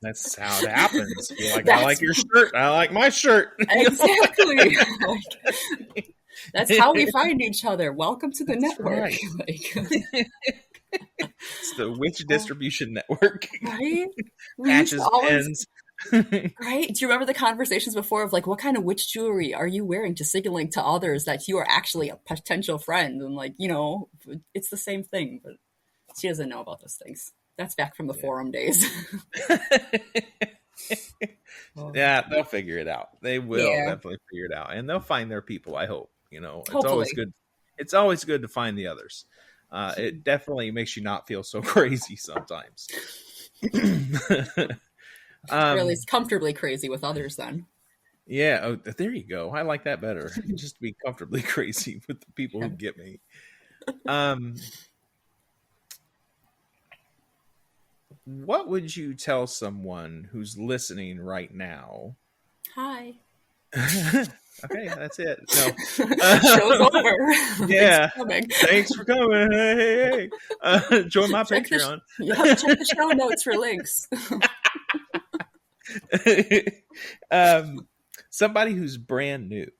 That's how it happens. You're like, I like your shirt. I like my shirt. Exactly. That's how we find each other. Welcome to the That's network. right. Like, It's the witch distribution network. right? We used to Patches, always, pens. right? Do you remember the conversations before of like, what kind of witch jewelry are you wearing to signaling to others that you are actually a potential friend? And like, it's the same thing, but she doesn't know about those things. That's back from the forum days. Yeah, they'll figure it out. They will Yeah. definitely figure it out, and they'll find their people. I hope. It's Hopefully. always good. It's always good to find the others. It definitely makes you not feel so crazy sometimes. Really, it's comfortably crazy with others then. Yeah. Oh, there you go. I like that better. Just be comfortably crazy with the people who get me. What would you tell someone who's listening right now? Hi. Okay, that's it. No. Show's over. Yeah. Thanks for coming. Hey. Join my Patreon. Check the show notes for links. Somebody who's brand new,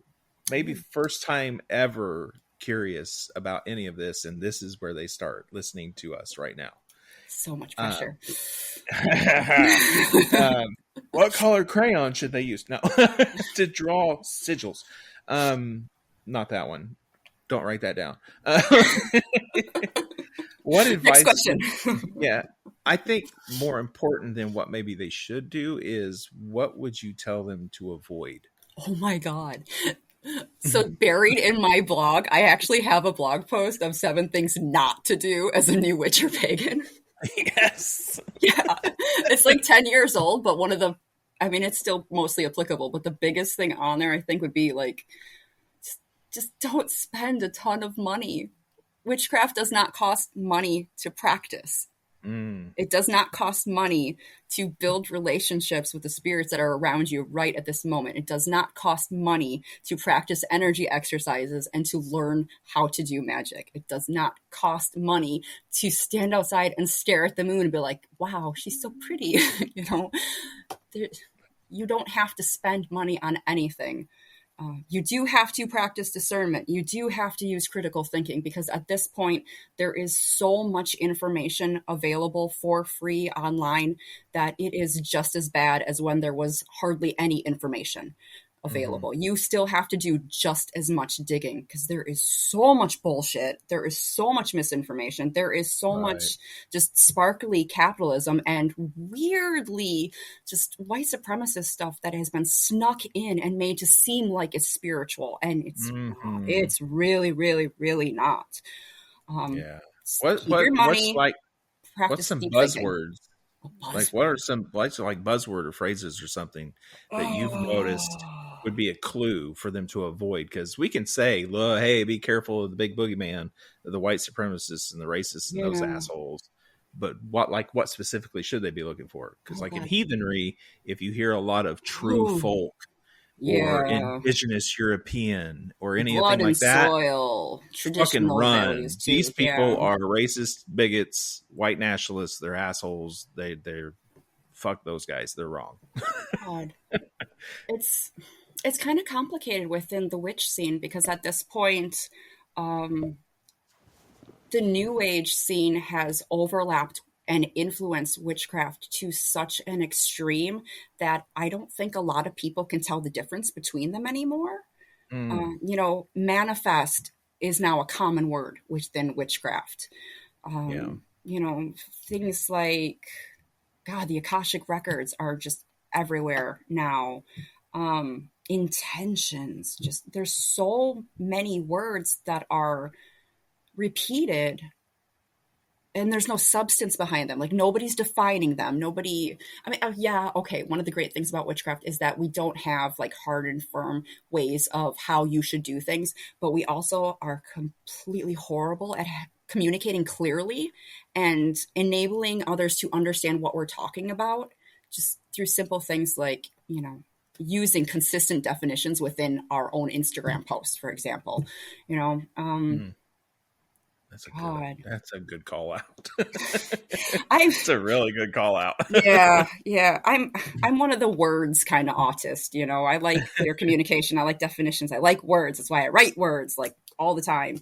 maybe first time ever curious about any of this, and this is where they start listening to us right now. So much pressure. What color crayon should they use? No, to draw sigils. Not that one. Don't write that down. What advice? Next question. Yeah, I think more important than what maybe they should do is what would you tell them to avoid? Oh my God. So buried in my blog, I actually have a blog post of 7 things not to do as a new witch or pagan. Yes. Yeah. It's like 10 years old, but it's still mostly applicable. But the biggest thing on there, I think, would be like, just don't spend a ton of money. Witchcraft does not cost money to practice. It does not cost money to build relationships with the spirits that are around you right at this moment. It does not cost money to practice energy exercises and to learn how to do magic. It does not cost money to stand outside and stare at the moon and be like, wow, she's so pretty. You don't have to spend money on anything. You do have to practice discernment. You do have to use critical thinking, because at this point, there is so much information available for free online that it is just as bad as when there was hardly any information available. You still have to do just as much digging, because there is so much bullshit. There is so much misinformation. There is so much just sparkly capitalism and weirdly just white supremacist stuff that has been snuck in and made to seem like it's spiritual, and it's really, really, really not. What's some buzzwords? Like, what are some like buzzword or phrases or something that you've noticed would be a clue for them to avoid? Because we can say, look, hey, be careful of the big boogeyman, the white supremacists and the racists and those assholes. But what specifically should they be looking for? Because in heathenry, if you hear a lot of true folk or indigenous European or anything like that, soil, fucking run. Too, these people are racist bigots, white nationalists. They're assholes. They're fuck those guys. They're wrong. God. It's kind of complicated within the witch scene, because at this point, the new age scene has overlapped and influenced witchcraft to such an extreme that I don't think a lot of people can tell the difference between them anymore. Manifest is now a common word within witchcraft. Things like, God, the Akashic records are just everywhere now. Intentions, just there's so many words that are repeated and there's no substance behind them. Like, nobody's defining them. One of the great things about witchcraft is that we don't have like hard and firm ways of how you should do things, but we also are completely horrible at communicating clearly and enabling others to understand what we're talking about, just through simple things like, using consistent definitions within our own Instagram posts, for example. God. That's a good call out. I'm It's a really good call out. yeah. I'm one of the words kind of autist, you know. I like clear communication. I like definitions. I like words. That's why I write words like all the time.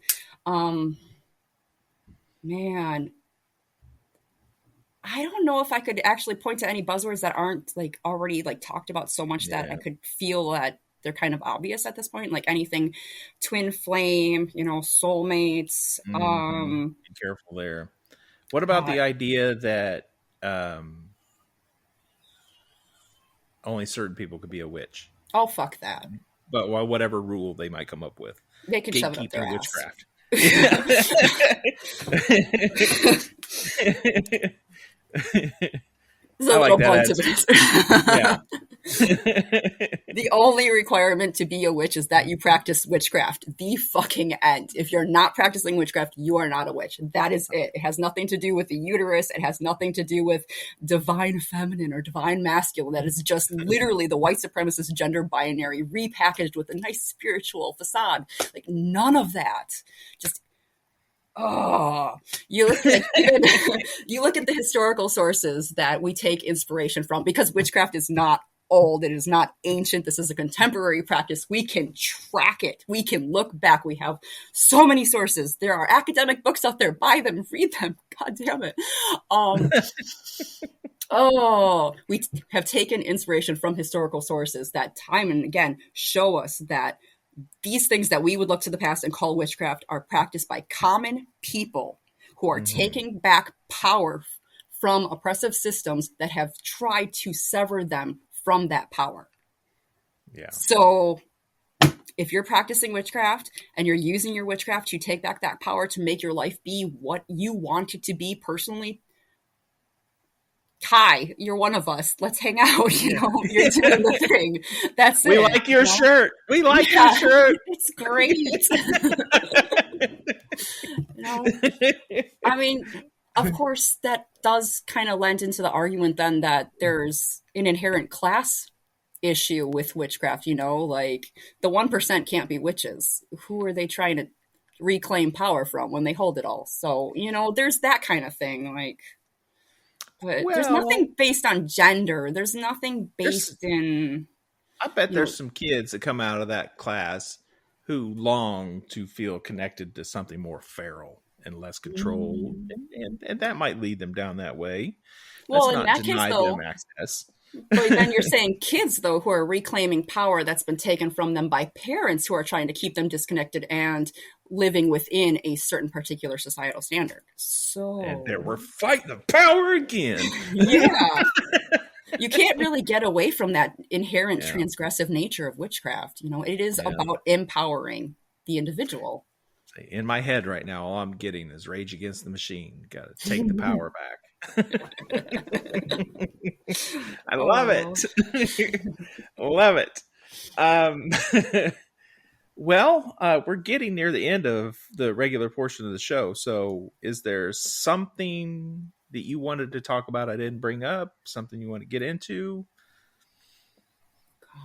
Man, I don't know if I could actually point to any buzzwords that aren't like already like talked about so much that I could feel that they're kind of obvious at this point. Like anything twin flame, you know, soulmates. Be careful there. What about the idea that only certain people could be a witch? Oh, fuck that. But whatever rule they might come up with. They can shove it up their ass. Witchcraft. There's a little blunt to this. Yeah. The only requirement to be a witch is that you practice witchcraft. The fucking end. If you're not practicing witchcraft, you are not a witch. That is it. It has nothing to do with the uterus. It has nothing to do with divine feminine or divine masculine. That is just literally the white supremacist gender binary repackaged with a nice spiritual facade. Like none of that. Just you look at the historical sources that we take inspiration from, because witchcraft is not old, it is not ancient. This is a contemporary practice. We can track it. We can look back. We have so many sources. There are academic books out there. Buy them, read them. God damn it. We have taken inspiration from historical sources that time and again show us that these things that we would look to the past and call witchcraft are practiced by common people who are taking back power from oppressive systems that have tried to sever them from that power. Yeah. So if you're practicing witchcraft and you're using your witchcraft to take back that power to make your life be what you want it to be personally, hi, you're one of us. Let's hang out. You know, you're doing the thing. That's it. We like your shirt. We like your shirt. It's great. I mean, of course, that does kind of lend into the argument then that there's an inherent class issue with witchcraft. You know, like the 1% can't be witches. Who are they trying to reclaim power from when they hold it all? So, you know, there's that kind of thing. Like, but there's nothing based on gender. There's nothing based in... I bet there's some kids that come out of that class who long to feel connected to something more feral and less controlled. And that might lead them down that way. Well, Let's in not that deny case, though... them access. But then you're saying kids, though, who are reclaiming power that's been taken from them by parents who are trying to keep them disconnected and living within a certain particular societal standard. So, and there we're fighting the power again. Yeah. You can't really get away from that inherent transgressive nature of witchcraft. You know, it is about empowering the individual. In my head right now, all I'm getting is Rage Against the Machine. Got to take the power back. I love it. Love it. Well, we're getting near the end of the regular portion of the show. So is there something that you wanted to talk about I didn't bring up? Something you want to get into?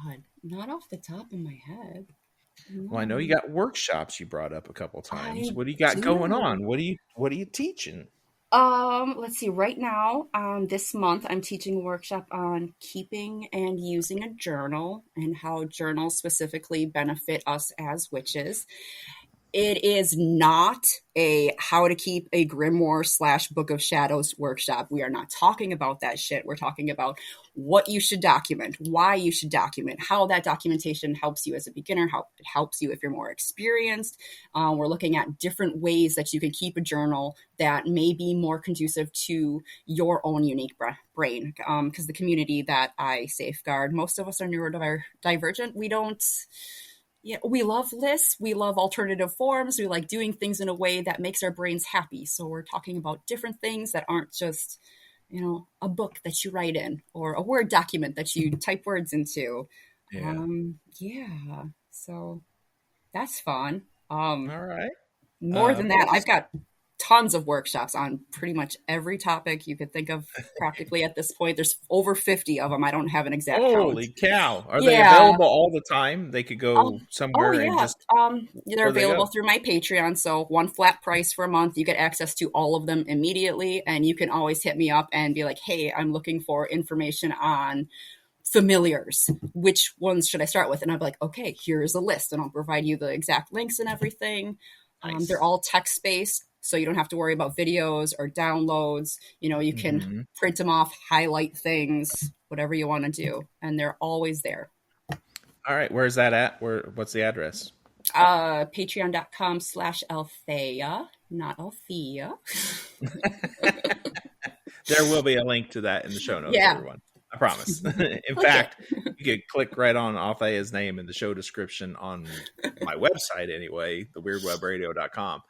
God, not off the top of my head. No. Well, I know you got workshops you brought up a couple times. What do you got going on? What are you teaching? Let's see. Right now, this month, I'm teaching a workshop on keeping and using a journal and how journals specifically benefit us as witches. It is not a how to keep a grimoire / Book of Shadows workshop. We are not talking about that shit. We're talking about what you should document, why you should document, how that documentation helps you as a beginner, how it helps you if you're more experienced. We're looking at different ways that you can keep a journal that may be more conducive to your own unique brain. Because the community that I safeguard, most of us are neurodivergent. We love lists. We love alternative forms. We like doing things in a way that makes our brains happy. So we're talking about different things that aren't just, you know, a book that you write in or a Word document that you type words into. So that's fun. All right. More than that, I've got tons of workshops on pretty much every topic you could think of practically at this point. There's over 50 of them. I don't have an exact count. Holy cow. Are they Yeah. available all the time? They could go somewhere and just... They're available through my Patreon. So one flat price for a month. You get access to all of them immediately. And you can always hit me up and be like, hey, I'm looking for information on familiars. Which ones should I start with? And I'll be like, okay, here's a list. And I'll provide you the exact links and everything. Nice. They're all text-based, so you don't have to worry about videos or downloads. You can print them off, highlight things, whatever you want to do. And they're always there. All right. Where's that at? What's the address? Patreon.com/Althaea, not Althea. There will be a link to that in the show notes, everyone. I promise. In fact, you could click right on Althea's name in the show description on my website anyway, theweirdwebradio.com,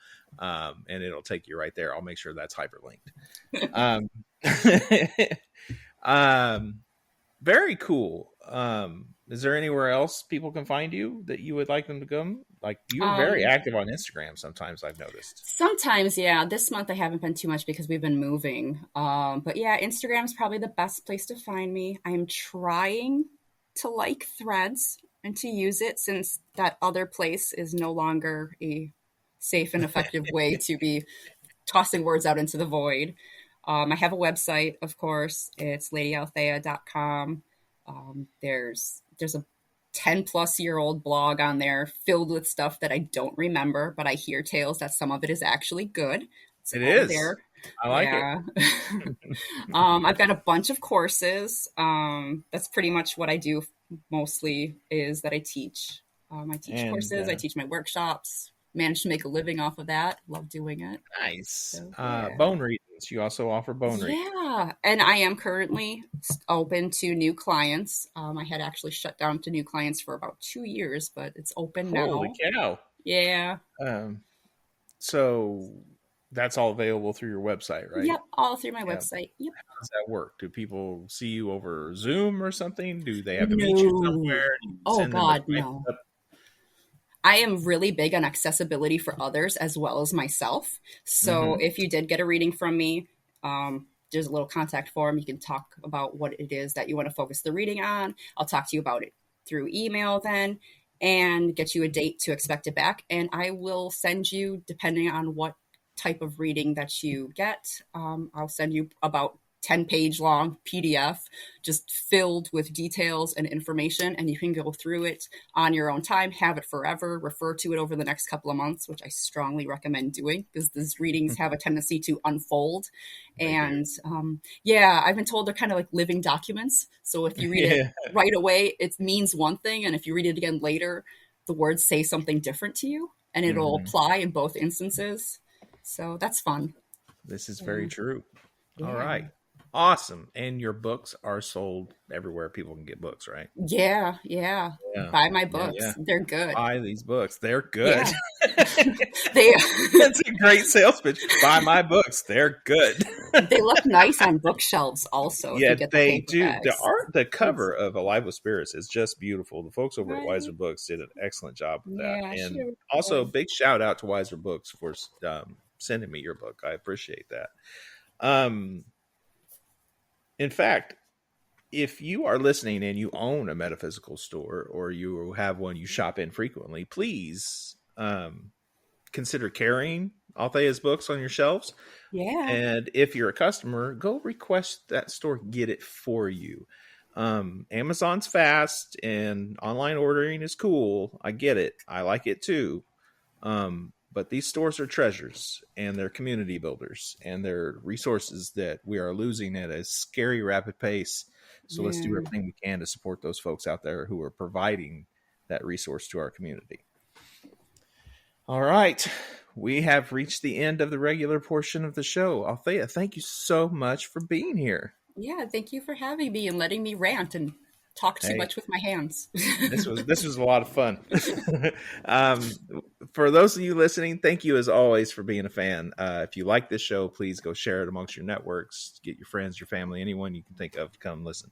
and it'll take you right there. I'll make sure that's hyperlinked. Very cool. Is there anywhere else people can find you that you would like them to come? Like, you're very active on Instagram sometimes, I've noticed. Sometimes, yeah. This month I haven't been too much because we've been moving. But yeah, Instagram's probably the best place to find me. I'm trying to like Threads and to use it, since that other place is no longer a safe and effective way to be tossing words out into the void. I have a website, of course. It's ladyalthea.com. There's a 10-plus-year-old blog on there filled with stuff that I don't remember, but I hear tales that some of it is actually good. It is. There. I like it. I've got a bunch of courses. That's pretty much what I do mostly, is that I teach. I teach courses. I teach my workshops. Managed to make a living off of that. Love doing it. Nice. So, bone readings. You also offer bone readings. Yeah. And I am currently open to new clients. I had actually shut down to new clients for about 2 years, but it's open now. Holy cow. Yeah. So that's all available through your website, right? Yep. All through my website. Yep. How does that work? Do people see you over Zoom or something? Do they have to meet you somewhere? Oh, God, no. I am really big on accessibility for others as well as myself. So if you did get a reading from me, there's a little contact form. You can talk about what it is that you want to focus the reading on. I'll talk to you about it through email then, and get you a date to expect it back. And I will send you, depending on what type of reading that you get, I'll send you about 10-page long PDF just filled with details and information, and you can go through it on your own time, have it forever, refer to it over the next couple of months, which I strongly recommend doing, because these readings have a tendency to unfold. And I've been told they're kind of like living documents. So if you read it right away, it means one thing, and if you read it again later, the words say something different to you, and it'll apply in both instances. So that's fun. This is very true. All right. Awesome. And your books are sold everywhere people can get books, right? Yeah. Buy my books. Yeah. They're good. Buy these books. They're good. Yeah. That's a great sales pitch. Buy my books. They're good. They look nice on bookshelves also. Yeah, they do. The cover of Alive with Spirits is just beautiful. The folks over at Wiser Books did an excellent job with that. And also, big shout out to Wiser Books for sending me your book. I appreciate that. In fact, if you are listening and you own a metaphysical store, or you have one you shop in frequently, please consider carrying Althea's books on your shelves. Yeah. And if you're a customer, go request that store get it for you. Amazon's fast and online ordering is cool. I get it. I like it too. But these stores are treasures, and they're community builders, and they're resources that we are losing at a scary rapid pace. So let's do everything we can to support those folks out there who are providing that resource to our community. All right. We have reached the end of the regular portion of the show. Althea, thank you so much for being here. Yeah, thank you for having me and letting me rant and talk too much with my hands. This was a lot of fun. For those of you listening, thank you as always for being a fan. If you like this show, please go share it amongst your networks. Get your friends, your family, anyone you can think of to come listen.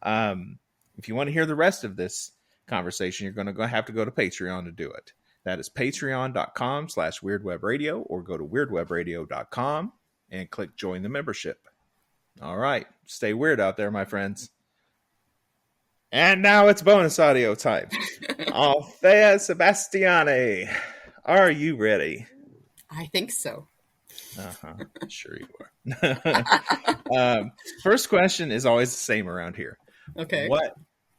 If you want to hear the rest of this conversation, you're going to have to go to Patreon to do it. That is patreon.com/weirdwebradio, or go to weirdwebradio.com and click join the membership. All right. Stay weird out there, my friends. And now it's bonus audio time. Althaea Sebastiani, are you ready? I think so. Sure you are. First question is always the same around here. Okay.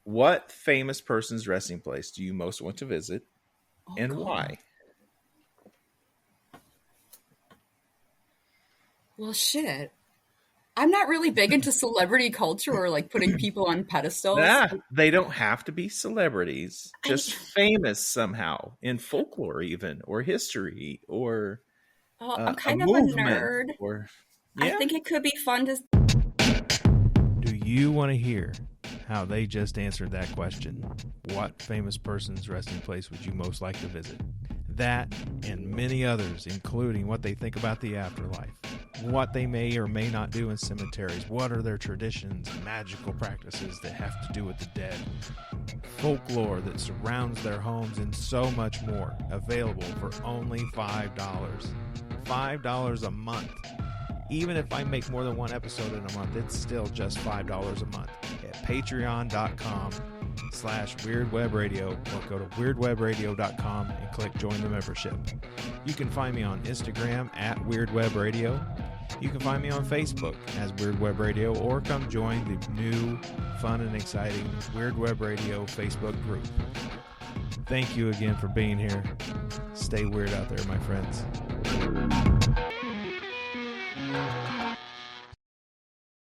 What famous person's resting place do you most want to visit, and God. why? Well, shit. I'm not really big into celebrity culture or like putting people on pedestals. Nah, they don't have to be celebrities, just famous somehow in folklore, even, or history, or I'm kind of a nerd. I think it could be fun to. Do you want to hear how they just answered that question? What famous person's resting place would you most like to visit? That and many others, including what they think about the afterlife, what they may or may not do in cemeteries, what are their traditions, magical practices that have to do with the dead, folklore that surrounds their homes, and so much more, available for only $5. $5 a month. Even if I make more than one episode in a month, it's still just $5 a month at patreon.com/weirdwebradio, or go to weirdwebradio.com and click join the membership. You can find me on Instagram at weirdwebradio. You can find me on Facebook as Weird Web Radio, or come join the new, fun, and exciting Weird Web Radio Facebook group. Thank you again for being here. Stay weird out there, my friends.